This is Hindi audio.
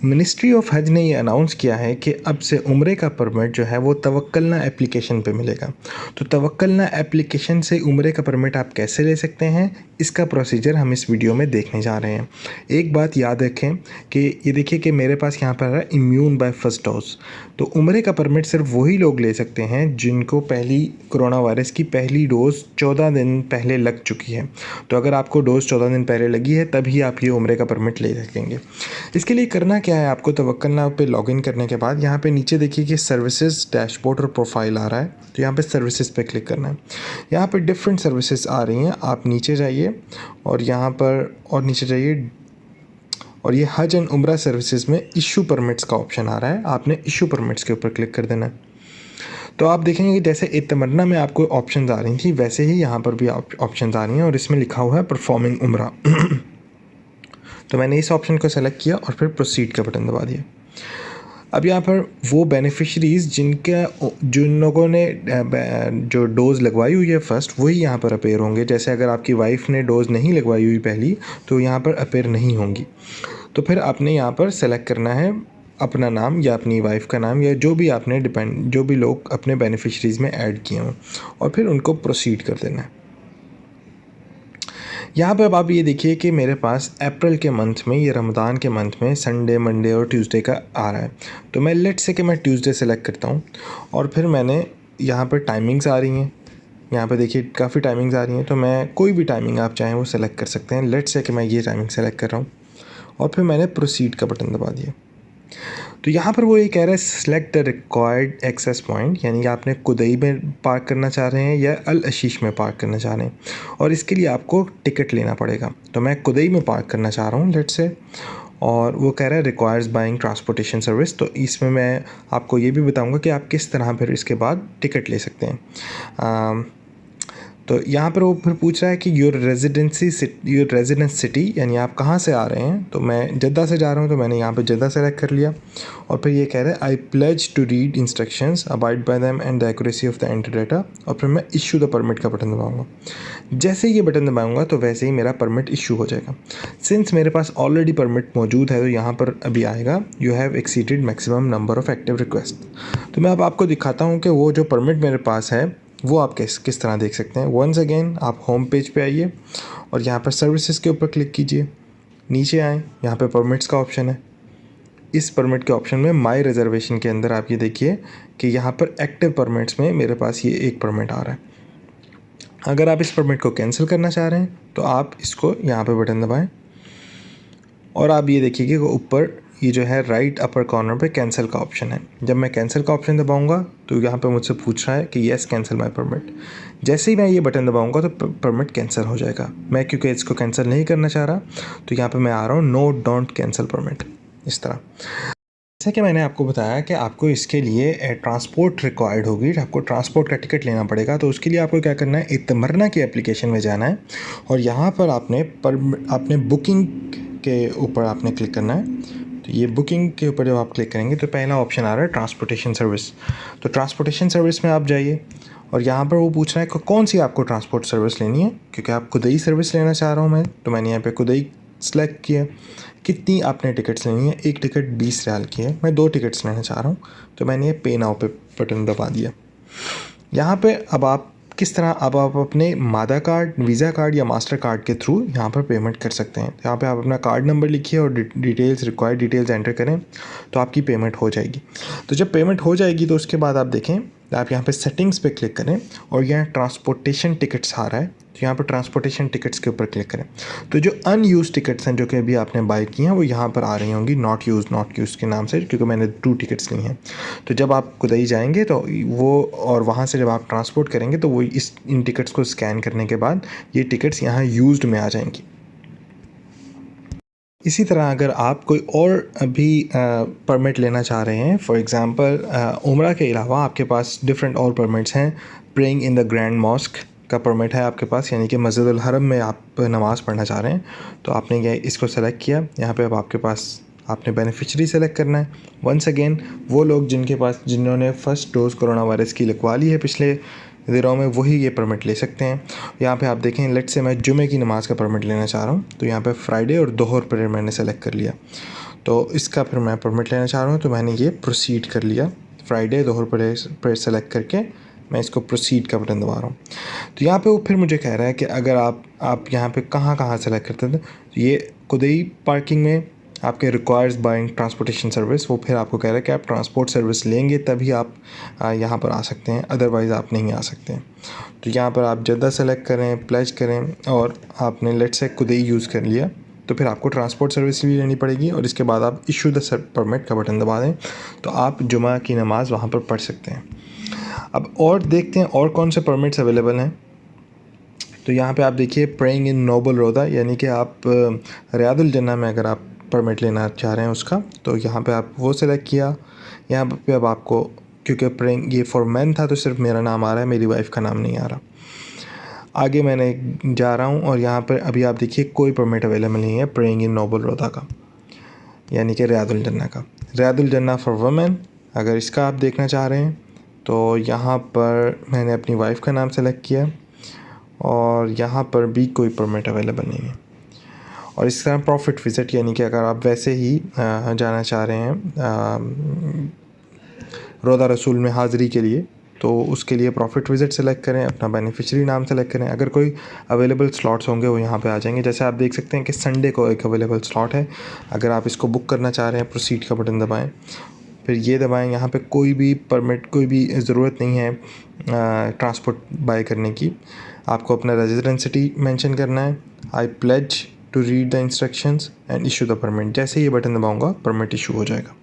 मिनिस्ट्री ऑफ हज ने ये अनाउंस किया है कि अब से उम्रे का परमिट जो है वो तवक्कलना एप्लीकेशन पे मिलेगा। तो तवक्कलना एप्लीकेशन से उम्रे का परमिट आप कैसे ले सकते हैं, इसका प्रोसीजर हम इस वीडियो में देखने जा रहे हैं। एक बात याद रखें कि ये देखिए कि मेरे पास यहाँ पर है इम्यून बाय फर्स्ट डोज। तो उम्रे का परमिट सिर्फ वही लोग ले सकते हैं जिनको पहली कोरोना वायरस की पहली डोज़ 14 दिन पहले लग चुकी है। तो अगर आपको डोज़ 14 दिन पहले लगी है तभी आप ये उम्रे का परमिट ले सकेंगे। इसके लिए करना क्या है, आपको तवक्कलना पे लॉगिन करने के बाद यहाँ पे नीचे देखिए कि सर्विसेज डैशबोर्ड और प्रोफाइल आ रहा है। तो यहाँ पे सर्विसेज पे क्लिक करना है। यहाँ पे डिफरेंट सर्विसेज आ रही हैं, आप नीचे जाइए और यहाँ पर और नीचे जाइए और ये हज एंड उम्रा सर्विसेज में इशू परमिट्स का ऑप्शन आ रहा है। आपने इशू परमिट्स के ऊपर क्लिक कर देना है। तो आप देखेंगे कि जैसे इत्तमरना में आपको ऑप्शंस आ रही थी वैसे ही यहाँ पर भी ऑप्शंस आ रही हैं और इसमें लिखा हुआ है परफॉर्मिंग उम्रा। तो मैंने इस ऑप्शन को सेलेक्ट किया और फिर प्रोसीड का बटन दबा दिया। अब यहाँ पर वो बेनिफिशरीज़ जिन लोगों ने जो डोज़ लगवाई हुई है फर्स्ट, वही यहाँ पर अपेयर होंगे। जैसे अगर आपकी वाइफ ने डोज़ नहीं लगवाई हुई पहली तो यहाँ पर अपेयर नहीं होंगी। तो फिर आपने यहाँ पर सेलेक्ट करना है अपना नाम या अपनी वाइफ का नाम या जो भी लोग अपने बेनिफिशरीज़ में ऐड किए हों और फिर उनको प्रोसीड कर देना है। यहाँ पे अब आप ये देखिए कि मेरे पास अप्रैल के मंथ में, ये रमज़ान के मंथ में संडे, मंडे और ट्यूसडे का आ रहा है। तो मैं लेट्स से कि मैं ट्यूसडे सेलेक्ट करता हूँ और फिर मैंने यहाँ पर टाइमिंग्स आ रही हैं। यहाँ पे देखिए काफ़ी टाइमिंग्स आ रही हैं, तो मैं कोई भी टाइमिंग आप चाहें वो सेलेक्ट कर सकते हैं। लेट्स से कि मैं ये टाइमिंग सेलेक्ट कर रहा हूँ और फिर मैंने प्रोसीड का बटन दबा दिया। तो यहाँ पर वो ये कह रहा है select the required access point, यानी कि आपने कुदई में पार्क करना चाह रहे हैं या अल अशीश में पार्क करना चाह रहे हैं और इसके लिए आपको टिकट लेना पड़ेगा। तो मैं कुदई में पार्क करना चाह रहा हूँ लेट्स से, और वो कह रहा है रिक्वायर्स बाइंग ट्रांसपोर्टेशन सर्विस। तो इसमें मैं आपको ये भी बताऊँगा कि आप किस तरह फिर इसके बाद टिकट ले सकते हैं। तो यहाँ पर वो फिर पूछ रहा है कि योर रेजिडेंस सिटी, यानी आप कहाँ से आ रहे हैं। तो मैं जद्दा से जा रहा हूँ, तो मैंने यहाँ पे जद्दा सेलेक्ट कर लिया और फिर ये कह रहा है I pledge to read instructions, abide by them and the accuracy of the enter data, और फिर मैं इशू द परमिट का बटन दबाऊँगा। जैसे ही ये बटन दबाऊँगा तो वैसे ही मेरा परमिट इशू हो जाएगा। सिंस मेरे पास ऑलरेडी परमिट मौजूद है तो यहाँ पर अभी आएगा you have exceeded maximum number of active request. तो मैं अब आपको दिखाता हूँ कि वो जो परमिट मेरे पास है वो आप किस तरह देख सकते हैं। वंस अगेन आप होम पेज पे आइए और यहाँ पर सर्विसेज के ऊपर क्लिक कीजिए, नीचे आएँ, यहाँ पे परमिट्स का ऑप्शन है। इस परमिट के ऑप्शन में माय रिजर्वेशन के अंदर आप ये देखिए कि यहाँ पर एक्टिव परमिट्स में मेरे पास ये एक परमिट आ रहा है। अगर आप इस परमिट को कैंसिल करना चाह रहे हैं तो आप इसको यहाँ पर बटन दबाएँ और आप ये देखिए कि ऊपर ये जो है राइट अपर कॉर्नर पे कैंसिल का ऑप्शन है। जब मैं कैंसिल का ऑप्शन दबाऊंगा तो यहाँ पे मुझसे पूछ रहा है कि येस कैंसिल माय परमिट। जैसे ही मैं ये बटन दबाऊंगा तो परमिट कैंसिल हो जाएगा। मैं क्योंकि इसको कैंसिल नहीं करना चाह रहा तो यहाँ पे मैं आ रहा हूँ नो डोंट कैंसिल परमिट, इस तरह। जैसा कि मैंने आपको बताया कि आपको इसके लिए ट्रांसपोर्ट रिक्वायर्ड होगी, आपको ट्रांसपोर्ट का टिकट लेना पड़ेगा। तो उसके लिए आपको क्या करना है, इत्तमरना की एप्लीकेशन में जाना है और यहाँ पर आपने बुकिंग के ऊपर आपने क्लिक करना है। तो ये बुकिंग के ऊपर जब आप क्लिक करेंगे तो पहला ऑप्शन आ रहा है ट्रांसपोर्टेशन सर्विस। तो ट्रांसपोर्टेशन सर्विस में आप जाइए और यहाँ पर वो पूछ रहा है कि कौन सी आपको ट्रांसपोर्ट सर्विस लेनी है। क्योंकि आप कुदई सर्विस लेना चाह रहा हूँ मैं, तो मैंने यहाँ पे कुदई सेलेक्ट किया। कितनी आपने टिकट्स लेनी है, एक टिकट 20 रियाल की है, मैं 2 टिकट्स लेना चाह रहा हूँ। तो मैंने ये पे नाउ पे बटन दबा दिया। यहाँ पे अब आप किस तरह अब आप अपने मादा कार्ड, वीज़ा कार्ड या मास्टर कार्ड के थ्रू यहाँ पर पेमेंट कर सकते हैं। यहाँ पे आप अपना कार्ड नंबर लिखिए और रिक्वायर्ड डिटेल्स एंटर करें तो आपकी पेमेंट हो जाएगी। तो जब पेमेंट हो जाएगी तो उसके बाद आप देखें, आप यहाँ पे सेटिंग्स पे क्लिक करें और यहाँ ट्रांसपोर्टेशन टिकट्स आ रहा है। तो यहाँ पर ट्रांसपोर्टेशन टिकट्स के ऊपर क्लिक करें। तो जो अनयूज़ टिकट्स हैं जो कि अभी आपने बाय की हैं वो यहाँ पर आ रही होंगी नॉट यूज़ के नाम से, क्योंकि मैंने 2 टिकट्स ली हैं। तो जब आप कुदई जाएंगे तो वो, और वहाँ से जब आप ट्रांसपोर्ट करेंगे तो वो इन टिकट्स को स्कैन करने के बाद ये टिकट्स यहाँ यूज्ड में आ जाएंगी। इसी तरह अगर आप कोई और भी परमिट लेना चाह रहे हैं, फॉर एग्ज़ाम्पल उम्रा के अलावा आपके पास डिफरेंट और परमिट्स हैं। Praying in the grand mask का परमिट है आपके पास, यानी कि मस्जिद अल हरम में आप नमाज़ पढ़ना चाह रहे हैं। तो आपने ये इसको सेलेक्ट किया। यहाँ पे अब आपके पास आपने बेनिफिशरी सेलेक्ट करना है। वंस अगेन वो लोग जिन्होंने फ़र्स्ट डोज़ कोरोना वायरस की लगवा ली है पिछले दिनों में, वही ये परमिट ले सकते हैं। यहाँ पे आप देखें, लेट्स से मैं जुमे की नमाज़ का परमिट लेना चाह रहा हूँ। तो यहाँ पे फ्राइडे और दोहर प्रेयर मैंने सेलेक्ट कर लिया। तो इसका फिर मैं परमिट लेना चाह रहा हूँ, तो मैंने ये प्रोसीड कर लिया। फ्राइडे दोहर पर सेलेक्ट करके मैं इसको प्रोसीड का बटन दबा रहा हूँ। तो यहाँ पे वो फिर मुझे कह रहा है कि अगर आप यहाँ पे कहाँ सेलेक्ट करते थे, तो ये कुदई पार्किंग में आपके रिक्वायर्स बाइंग ट्रांसपोर्टेशन सर्विस, वो फिर आपको कह रहा है कि आप ट्रांसपोर्ट सर्विस लेंगे तभी आप यहाँ पर आ सकते हैं, अदरवाइज़ आप नहीं आ सकते हैं। तो यहाँ पर आप जद्दा सेलेक्ट करें, प्लेज करें, और आपने लेट्स से कुदई यूज़ कर लिया, तो फिर आपको ट्रांसपोर्ट सर्विस भी लेनी पड़ेगी और इसके बाद आप इशू द परमिट का बटन दबा दें, तो आप जुमा की नमाज़ वहाँ पर पढ़ सकते हैं। अब और देखते हैं और कौन से परमिट्स अवेलेबल हैं। तो यहाँ पे आप देखिए प्रेइंग इन नोबल रोदा, यानी कि आप रियादुल जन्ना में अगर आप परमिट लेना चाह रहे हैं उसका, तो यहाँ पे आप वो सिलेक्ट किया। यहाँ पे अब आपको, क्योंकि प्रेइंग ये फॉर मैन था तो सिर्फ मेरा नाम आ रहा है, मेरी वाइफ का नाम नहीं आ रहा। आगे मैंने जा रहा हूँ और यहाँ पर अभी आप देखिए कोई परमिट अवेलेबल नहीं है प्रेइंग इन नोबल रोदा का, यानी कि रियादुल जन्ना का। रियादुल जन्ना फॉर वुमेन अगर इसका आप देखना चाह रहे हैं, तो यहाँ पर मैंने अपनी वाइफ का नाम सेलेक्ट किया और यहाँ पर भी कोई परमिट अवेलेबल नहीं है। और इस तरह प्रॉफिट विज़िट, यानी कि अगर आप वैसे ही जाना चाह रहे हैं रोज़ा रसूल में हाज़िरी के लिए, तो उसके लिए प्रॉफिट विज़िट सेलेक्ट करें, अपना बेनिफिशियरी नाम सेलेक्ट करें। अगर कोई अवेलेबल स्लॉट्स होंगे वो यहाँ पे आ जाएंगे। जैसे आप देख सकते हैं कि संडे को एक अवेलेबल स्लॉट है, अगर आप इसको बुक करना चाह रहे हैं प्रोसीड का बटन दबाएँ, फिर ये दबाएं। यहाँ पे कोई भी परमिट, कोई भी ज़रूरत नहीं है ट्रांसपोर्ट बाय करने की। आपको अपना रेजिडेंस सिटी मेंशन करना है। I pledge to read the instructions and issue the permit. जैसे ये बटन दबाऊंगा परमिट इशू हो जाएगा।